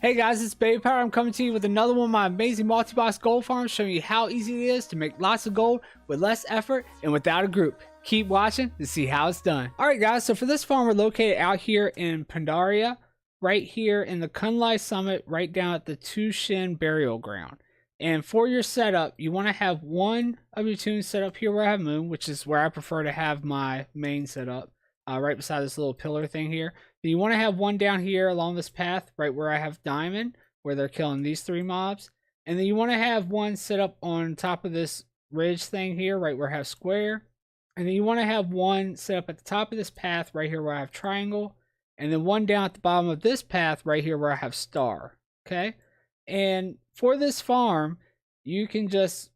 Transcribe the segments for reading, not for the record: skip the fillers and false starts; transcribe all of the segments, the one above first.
Hey guys, it's Babypowder. I'm coming to you with another one of my amazing multi-box gold farms, showing you how easy it is to make lots of gold with less effort and without a group. Keep watching to see how it's done. Alright guys, so for this farm we're located out here in Pandaria, right here in the Kunlai Summit, right down at the Tushin Burial Ground. And for your setup, you want to have one of your toons set up here where I have Moon, which is where I prefer to have my main set up, right beside this little pillar thing here. You want to have one down here along this path, right where I have Diamond, where they're killing these three mobs. And then you want to have one set up on top of this ridge thing here, right where I have Square. And then you want to have one set up at the top of this path, right here where I have Triangle. And then one down at the bottom of this path, right here where I have Star. Okay? And for this farm, you can just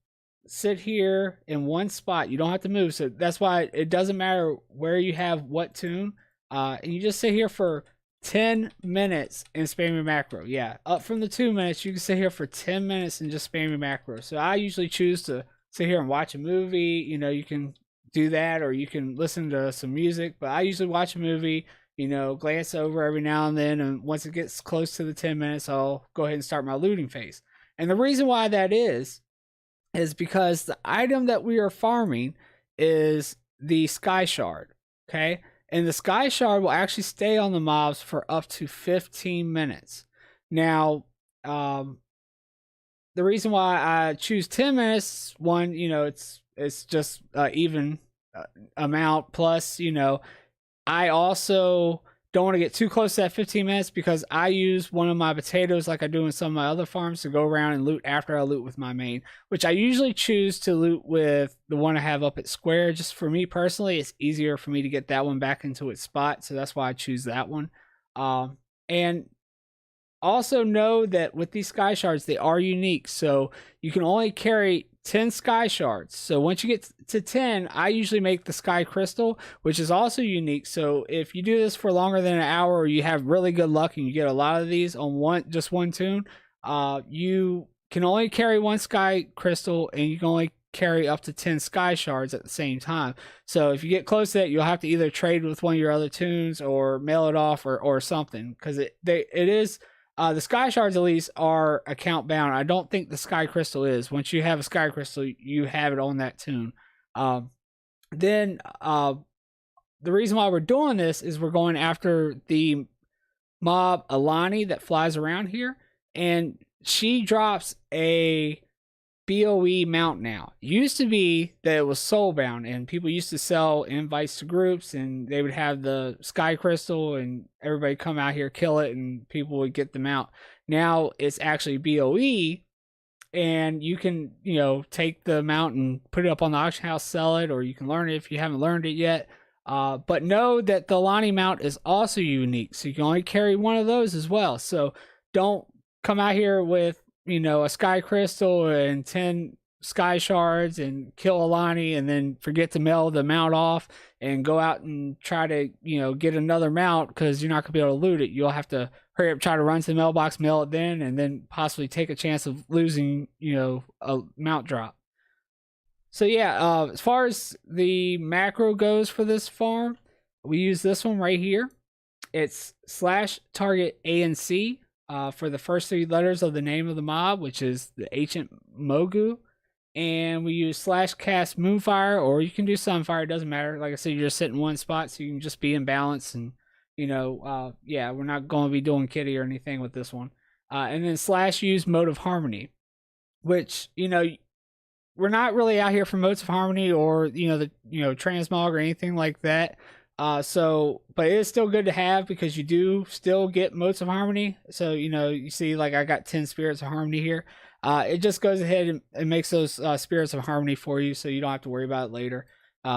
sit here in one spot. You don't have to move. So that's why it doesn't matter where you have what toon. And you just sit here for 10 minutes and spam your macro. Yeah, up from the 2 minutes, you can sit here for 10 minutes and just spam your macro. So I usually choose to sit here and watch a movie. You know, you can do that, or you can listen to some music. But I usually watch a movie, you know, glance over every now and then. And once it gets close to the 10 minutes, I'll go ahead and start my looting phase. And the reason why that is because the item that we are farming is the Skyshard. Okay? And the Skyshard will actually stay on the mobs for up to 15 minutes. Now, the reason why I choose 10 minutes, one, you know, it's just even amount. Plus, you know, I also don't want to get too close to that 15 minutes because I use one of my potatoes like I do in some of my other farms to go around and loot after I loot with my main, which I usually choose to loot with the one I have up at Square. Just for me personally, it's easier for me to get that one back into its spot, so that's why I choose that one. And also know that with these sky shards, they are unique, so you can only carry 10 sky shards. So once you get to 10, I usually make the sky crystal, which is also unique. So if you do this for longer than an hour, or you have really good luck and you get a lot of these on just one toon, you can only carry one sky crystal, and you can only carry up to 10 sky shards at the same time. So if you get close to that, you'll have to either trade with one of your other toons or mail it off or something, because it is the sky shards at least are account bound. I don't think the sky crystal is. Once you have a sky crystal, you have it on that toon. Then the reason why we're doing this is we're going after the mob Alani that flies around here, and she drops a BOE mount now. It used to be that it was soulbound, and people used to sell invites to groups, and they would have the sky crystal, and everybody come out here, kill it, and people would get the mount. Now it's actually BOE, and you can, you know, take the mount and put it up on the auction house, sell it, or you can learn it if you haven't learned it yet. But know that the Alani mount is also unique, so you can only carry one of those as well. So don't come out here with, you know, a sky crystal and 10 sky shards and kill Alani and then forget to mail the mount off and go out and try to, you know, get another mount, because you're not gonna be able to loot it. You'll have to hurry up, try to run to the mailbox, mail it then, and then possibly take a chance of losing, you know, a mount drop. So yeah, as far as the macro goes for this farm, we use this one right here. It's /target ANC for the first 3 letters of the name of the mob, which is the ancient Mogu. And we use /cast Moonfire, or you can do Sunfire, it doesn't matter. Like I said, you're just sitting in one spot, so you can just be in balance. And, you know, yeah, we're not going to be doing kitty or anything with this one. And then /use Mode of Harmony, which, you know, we're not really out here for modes of harmony or, you know, the, you know, transmog or anything like that. But it is still good to have, because you do still get modes of harmony. So, you know, you see, like, I got 10 spirits of harmony here. It just goes ahead and makes those spirits of harmony for you, so you don't have to worry about it later.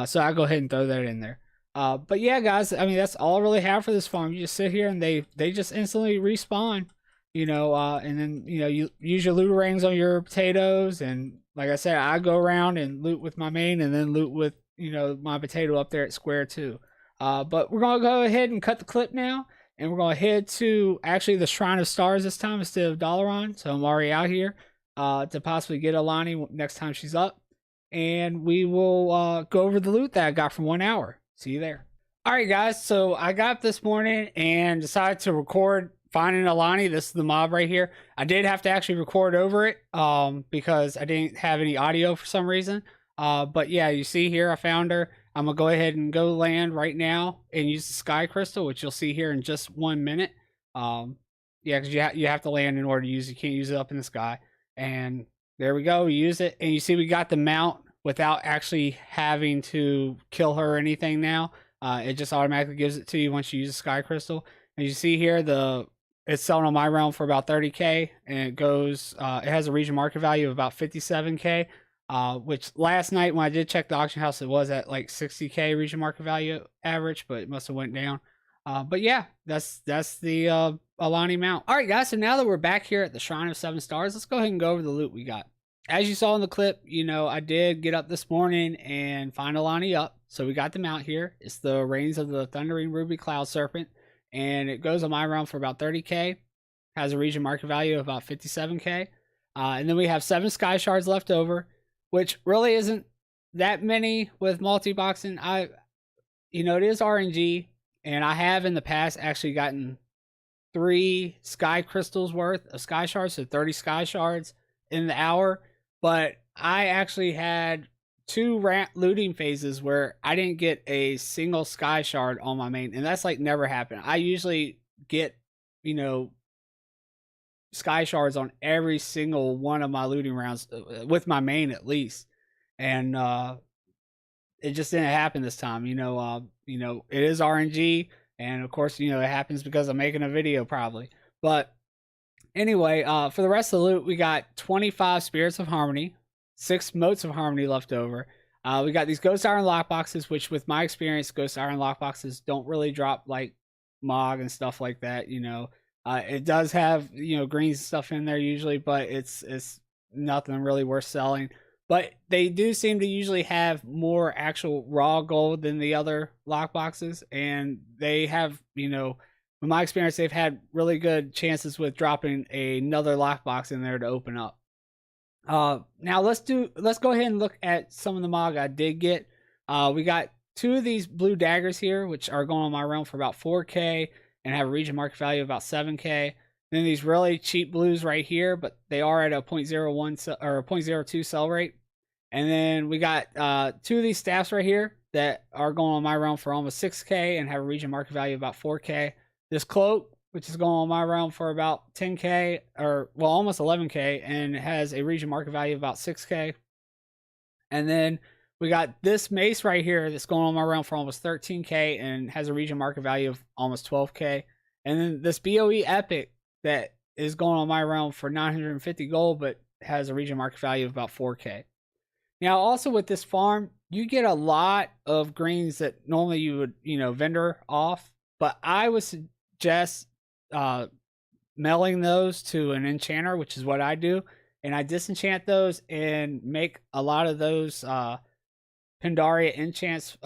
So I'll go ahead and throw that in there. But yeah, guys, I mean, that's all I really have for this farm. You just sit here and they just instantly respawn, you know, and then, you know, you use your loot rings on your potatoes. And like I said, I go around and loot with my main, and then loot with, you know, my potato up there at Square too. But we're going to go ahead and cut the clip now, and we're going to head to actually the Shrine of Stars this time instead of Dalaran. So I'm already out here to possibly get Alani next time she's up. And we will go over the loot that I got from 1 hour. See you there. Alright guys, so I got up this morning and decided to record finding Alani. This is the mob right here. I did have to actually record over it because I didn't have any audio for some reason. But yeah, you see here, I found her. I'm gonna go ahead and go land right now and use the sky crystal, which you'll see here in just 1 minute. Yeah, because you have to land in order to use it. You can't use it up in the sky. And there we go. We use it, and you see we got the mount without actually having to kill her or anything now. It just automatically gives it to you once you use the sky crystal. And you see here, it's selling on my realm for about 30k, and it goes. It has a region market value of about 57k. Which last night when I did check the auction house, it was at like 60k region market value average, but it must have went down. But yeah, that's the Alani mount. All right, guys. So now that we're back here at the Shrine of 7 Stars, let's go ahead and go over the loot we got. As you saw in the clip, you know, I did get up this morning and find Alani up. So we got the mount here. It's the Reins of the Thundering Ruby Cloud Serpent, and it goes on my realm for about 30k. Has a region market value of about 57k. And then we have 7 sky shards left over, which really isn't that many with multi-boxing. You know, it is RNG, and I have in the past actually gotten 3 sky crystals worth of sky shards, so 30 sky shards in the hour. But I actually had 2 looting phases where I didn't get a single sky shard on my main, and that's like never happened. I usually get, you know, sky shards on every single one of my looting rounds with my main at least, and it just didn't happen this time. You know, it is RNG, and of course, you know, it happens because I'm making a video probably. But anyway, for the rest of the loot, we got 25 spirits of harmony, 6 motes of harmony left over. We got these ghost iron lockboxes, which with my experience, ghost iron lockboxes don't really drop like Mog and stuff like that, you know. It does have, you know, greens and stuff in there usually, but it's nothing really worth selling. But they do seem to usually have more actual raw gold than the other lockboxes, and they have, you know, in my experience, they've had really good chances with dropping another lockbox in there to open up. Now let's go ahead and look at some of the Mog I did get. We got 2 of these blue daggers here, which are going on my realm for about 4k. And have a region market value of about 7k. Then these really cheap blues right here, but they are at a 0.01 or a 0.02 sell rate. And then we got 2 of these staffs right here that are going on my realm for almost 6k and have a region market value of about 4k. This cloak, which is going on my realm for about 10k, or well, almost 11k, and it has a region market value of about 6k. And then we got this mace right here that's going on my realm for almost 13k and has a region market value of almost 12k. And then this BOE epic that is going on my realm for 950 gold, but has a region market value of about 4k. Now, also with this farm, you get a lot of greens that normally you would, you know, vendor off, but I would suggest mailing those to an enchanter, which is what I do, and I disenchant those and make a lot of those Pandaria enchants,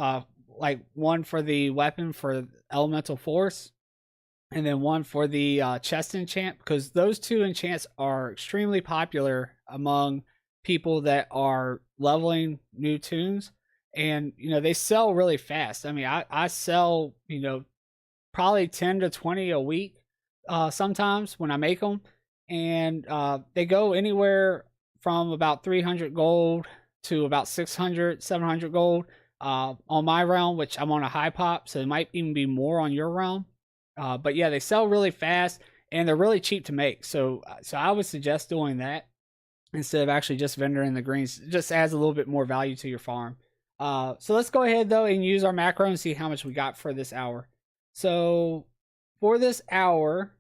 like one for the weapon for elemental force, and then one for the chest enchant, because those 2 enchants are extremely popular among people that are leveling new toons, and you know, they sell really fast. I mean, I sell, you know, probably 10 to 20 a week sometimes when I make them, and they go anywhere from about 300 gold to about 600, 700 gold on my realm, which I'm on a high pop, so it might even be more on your realm. But yeah, they sell really fast and they're really cheap to make. So I would suggest doing that instead of actually just vendoring the greens. It just adds a little bit more value to your farm. So let's go ahead though and use our macro and see how much we got for this hour. So for this hour,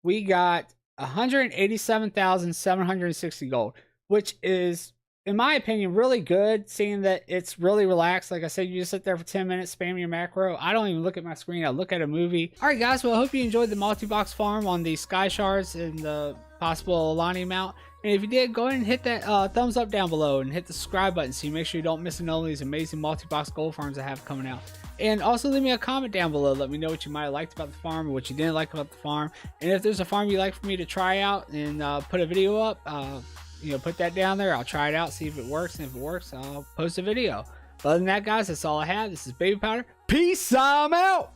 we got 187,760 gold, which is, in my opinion, really good, seeing that it's really relaxed. Like I said, you just sit there for 10 minutes, spam your macro. I don't even look at my screen. I look at a movie. All right, guys. Well, I hope you enjoyed the multi-box farm on the sky shards and the possible Alani mount. And if you did, go ahead and hit that thumbs up down below and hit the subscribe button so you make sure you don't miss none of these amazing multi-box gold farms I have coming out. And also leave me a comment down below. Let me know what you might have liked about the farm or what you didn't like about the farm. And if there's a farm you'd like for me to try out and put a video up, you know, put that down there. I'll try it out, see if it works. And if it works, I'll post a video. But other than that, guys, that's all I have. This is Babypowder. Peace. I'm out.